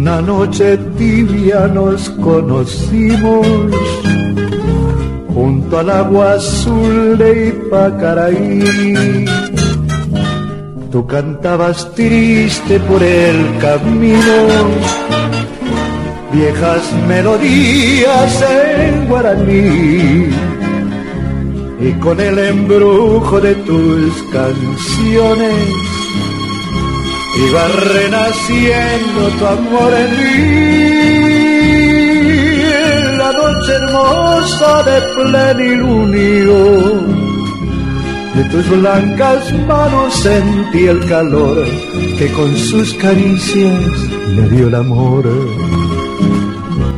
Una noche tibia nos conocimos junto al agua azul de Ipacaraí. Tú cantabas triste por el camino viejas melodías en guaraní, y con el embrujo de tus canciones iba renaciendo tu amor en mí. La noche hermosa de plenilunio, de tus blancas manos sentí el calor que con sus caricias me dio el amor.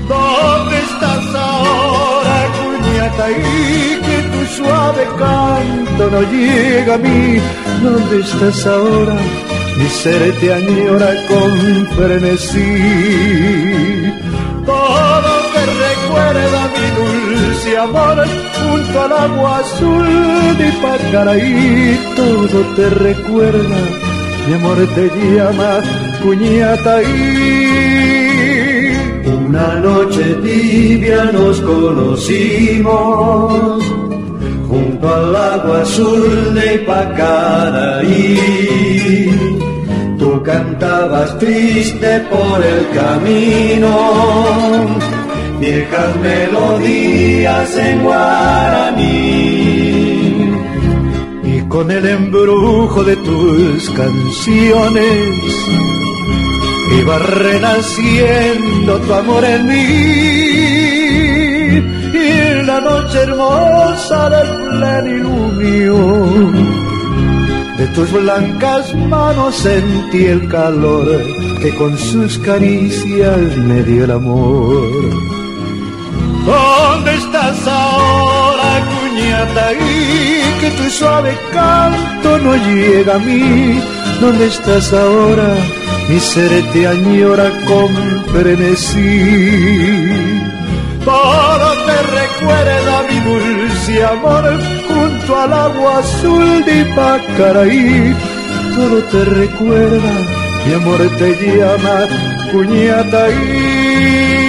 ¿Dónde estás ahora, Cuñataí? Que tu suave canto no llega a mí. ¿Dónde estás ahora? Mi ser te añora con frenesí. Todo te recuerda mi dulce amor junto al agua azul de Ipacaraí. Todo te recuerda, mi amor te llama Cuñataí. Una noche tibia nos conocimos junto al agua azul de Ipacaraí. Tú cantabas triste por el camino viejas melodías en guaraní, y con el embrujo de tus canciones iba renaciendo tu amor en mí. Y en la noche hermosa del plenilunio de tus blancas manos sentí el calor que con sus caricias me dio el amor. ¿Dónde estás ahora, Cuñataí? Que tu suave canto no llega a mí. ¿Dónde estás ahora? Mi ser te añora con frenesí. Todo te recuerda mi dulce amor junto al agua azul de Ipacaraí. Todo te recuerda, mi amor te llama Cuñataí.